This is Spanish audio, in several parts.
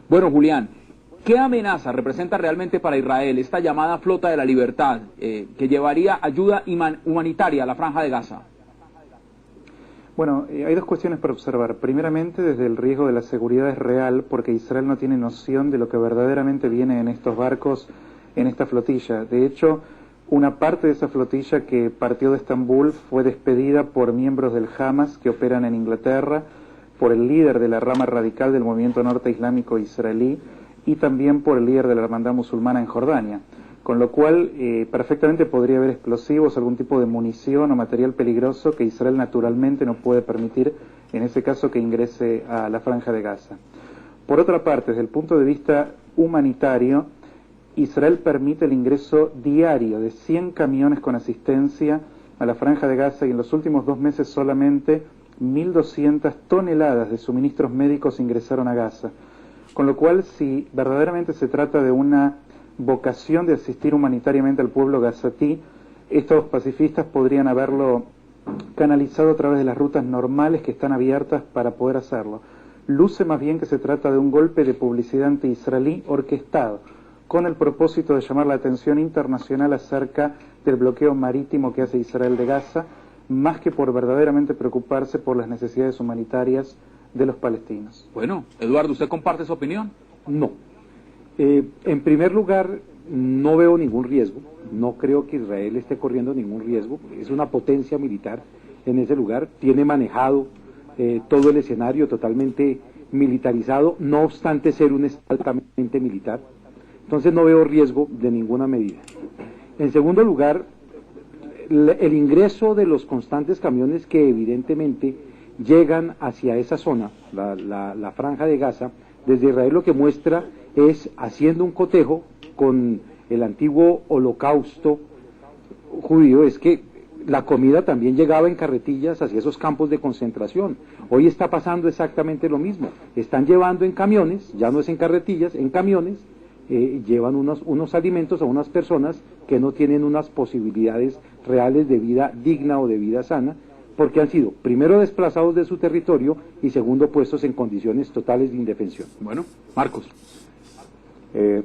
Bueno, Julián, ¿qué amenaza representa realmente para Israel esta llamada Flota de la Libertad que llevaría ayuda humanitaria a la Franja de Gaza? Bueno, hay dos cuestiones para observar. Primeramente, desde el riesgo de la seguridad es real, porque Israel no tiene noción de lo que verdaderamente viene en estos barcos, en esta flotilla. De hecho, una parte de esa flotilla que partió de Estambul fue despedida por miembros del Hamas que operan en Inglaterra, por el líder de la rama radical del movimiento norte islámico israelí y también por el líder de la hermandad musulmana en Jordania. Con lo cual, perfectamente podría haber explosivos, algún tipo de munición o material peligroso que Israel naturalmente no puede permitir, en ese caso, que ingrese a la Franja de Gaza. Por otra parte, desde el punto de vista humanitario, Israel permite el ingreso diario de 100 camiones con asistencia a la Franja de Gaza y en los últimos 2 meses solamente 1.200 toneladas de suministros médicos ingresaron a Gaza. Con lo cual, si verdaderamente se trata de una vocación de asistir humanitariamente al pueblo gazatí, estos pacifistas podrían haberlo canalizado a través de las rutas normales que están abiertas para poder hacerlo. Luce más bien que se trata de un golpe de publicidad anti-israelí orquestado, con el propósito de llamar la atención internacional acerca del bloqueo marítimo que hace Israel de Gaza, más que por verdaderamente preocuparse por las necesidades humanitarias de los palestinos. Bueno, Eduardo, ¿usted comparte su opinión? No. En primer lugar, no veo ningún riesgo, no creo que Israel esté corriendo ningún riesgo, es una potencia militar en ese lugar, tiene manejado todo el escenario totalmente militarizado, no obstante ser un estado altamente militar, entonces no veo riesgo de ninguna medida. En segundo lugar, el ingreso de los constantes camiones que evidentemente llegan hacia esa zona, la Franja de Gaza, desde Israel lo que muestra es, haciendo un cotejo con el antiguo holocausto judío, es que la comida también llegaba en carretillas hacia esos campos de concentración. Hoy está pasando exactamente lo mismo. Están llevando en camiones, ya no es en carretillas, en camiones, llevan unos alimentos a unas personas que no tienen unas posibilidades reales de vida digna o de vida sana, porque han sido, primero, desplazados de su territorio y segundo, puestos en condiciones totales de indefensión. Bueno, Marcos. Bueno,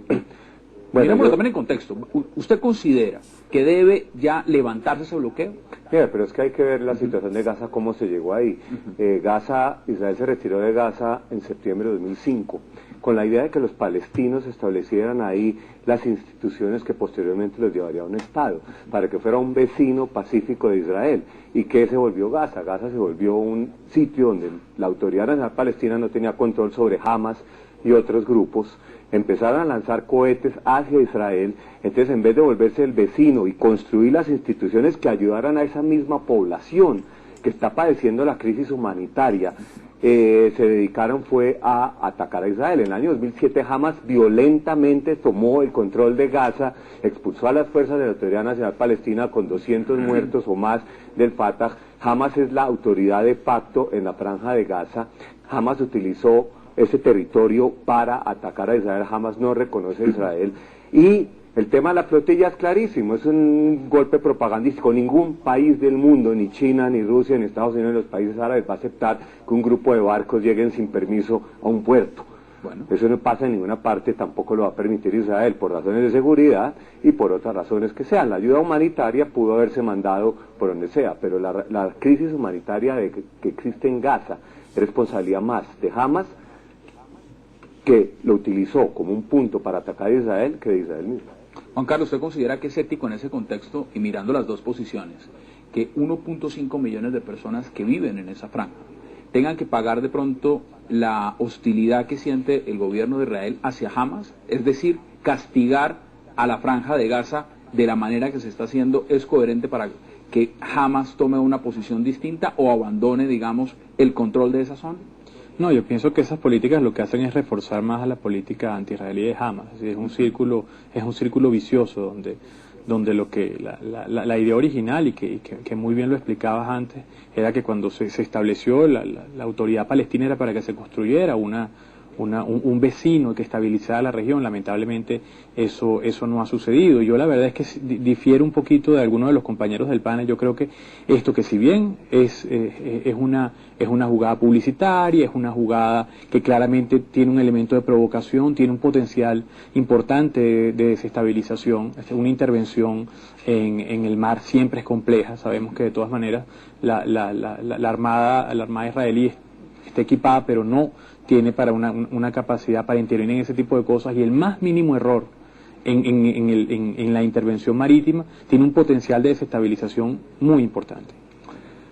Mirémoslo también en contexto. ¿Usted considera que debe ya levantarse ese bloqueo? Mira, pero es que hay que ver la situación de Gaza, cómo se llegó ahí. Israel se retiró de Gaza en septiembre de 2005, con la idea de que los palestinos establecieran ahí las instituciones que posteriormente los llevaría a un Estado, para que fuera un vecino pacífico de Israel. ¿Y qué se volvió Gaza? Gaza se volvió un sitio donde la Autoridad Nacional Palestina no tenía control sobre Hamas y otros grupos. Empezaron a lanzar cohetes hacia Israel, entonces en vez de volverse el vecino y construir las instituciones que ayudaran a esa misma población que está padeciendo la crisis humanitaria, se dedicaron fue a atacar a Israel. En el año 2007 Hamas violentamente tomó el control de Gaza, expulsó a las fuerzas de la Autoridad Nacional Palestina con 200 muertos o más del Fatah. Hamas es la autoridad de facto en la Franja de Gaza. Hamas utilizó ese territorio para atacar a Israel. Hamas no reconoce a Israel. Y el tema de la flotilla es clarísimo, es un golpe propagandístico. Ningún país del mundo, ni China, ni Rusia, ni Estados Unidos, ni los países árabes va a aceptar que un grupo de barcos lleguen sin permiso a un puerto. Bueno, eso no pasa en ninguna parte, tampoco lo va a permitir Israel, por razones de seguridad y por otras razones que sean. La ayuda humanitaria pudo haberse mandado por donde sea, pero la crisis humanitaria que existe en Gaza es responsabilidad más de Hamas, que lo utilizó como un punto para atacar a Israel, que de Israel mismo. Juan Carlos, ¿usted considera que es ético en ese contexto, y mirando las dos posiciones, que 1.5 millones de personas que viven en esa franja tengan que pagar de pronto la hostilidad que siente el gobierno de Israel hacia Hamas? Es decir, castigar a la Franja de Gaza de la manera que se está haciendo, ¿es coherente para que Hamas tome una posición distinta o abandone, digamos, el control de esa zona? No, yo pienso que esas políticas lo que hacen es reforzar más a la política anti-israelí de Hamas. Es un círculo vicioso donde lo que la idea original, y que muy bien lo explicabas antes, era que cuando se estableció la autoridad palestina era para que se construyera una un vecino que estabilizara la región. Lamentablemente eso no ha sucedido. Yo la verdad es que difiero un poquito de algunos de los compañeros del panel. Yo creo que esto, que si bien es una jugada publicitaria, es una jugada que claramente tiene un elemento de provocación, tiene un potencial importante de desestabilización. Una intervención en el mar siempre es compleja. Sabemos que de todas maneras la armada israelí está equipada, pero no tiene para una capacidad para intervenir en ese tipo de cosas, y el más mínimo error en la intervención marítima tiene un potencial de desestabilización muy importante.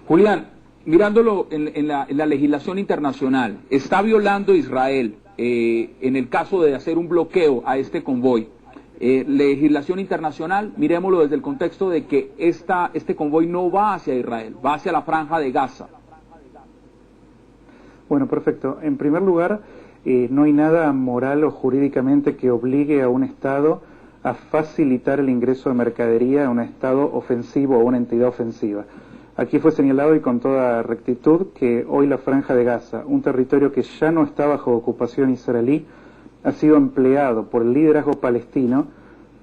Julián, mirándolo en la legislación internacional, ¿está violando Israel, en el caso de hacer un bloqueo a este convoy, legislación internacional? Miremoslo desde el contexto de que este convoy no va hacia Israel, va hacia la franja de Gaza. Bueno, perfecto. En primer lugar, no hay nada moral o jurídicamente que obligue a un Estado a facilitar el ingreso de mercadería a un Estado ofensivo o una entidad ofensiva. Aquí fue señalado, y con toda rectitud, que hoy la Franja de Gaza, un territorio que ya no está bajo ocupación israelí, ha sido empleado por el liderazgo palestino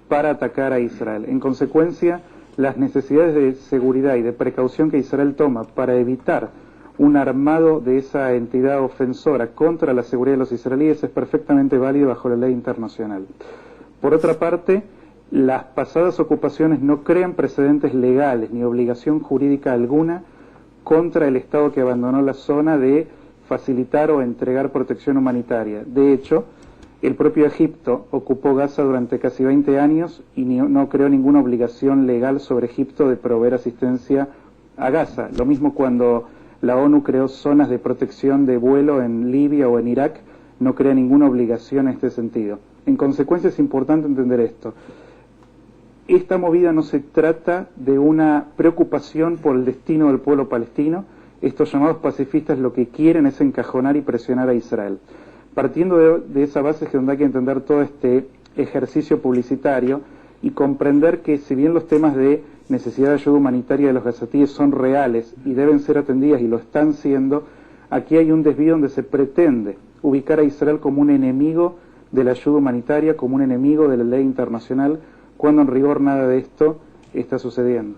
para atacar a Israel. En consecuencia, las necesidades de seguridad y de precaución que Israel toma para evitar un armado de esa entidad ofensora contra la seguridad de los israelíes es perfectamente válido bajo la ley internacional. Por otra parte, las pasadas ocupaciones no crean precedentes legales ni obligación jurídica alguna contra el Estado que abandonó la zona de facilitar o entregar protección humanitaria. De hecho, el propio Egipto ocupó Gaza durante casi 20 años y no creó ninguna obligación legal sobre Egipto de proveer asistencia a Gaza. Lo mismo cuando la ONU creó zonas de protección de vuelo en Libia o en Irak, no crea ninguna obligación en este sentido. En consecuencia, es importante entender esto. Esta movida no se trata de una preocupación por el destino del pueblo palestino. Estos llamados pacifistas lo que quieren es encajonar y presionar a Israel. Partiendo de esa base es donde hay que entender todo este ejercicio publicitario y comprender que, si bien los temas de necesidad de ayuda humanitaria de los gazatíes son reales y deben ser atendidas, y lo están siendo, aquí hay un desvío donde se pretende ubicar a Israel como un enemigo de la ayuda humanitaria, como un enemigo de la ley internacional, cuando en rigor nada de esto está sucediendo.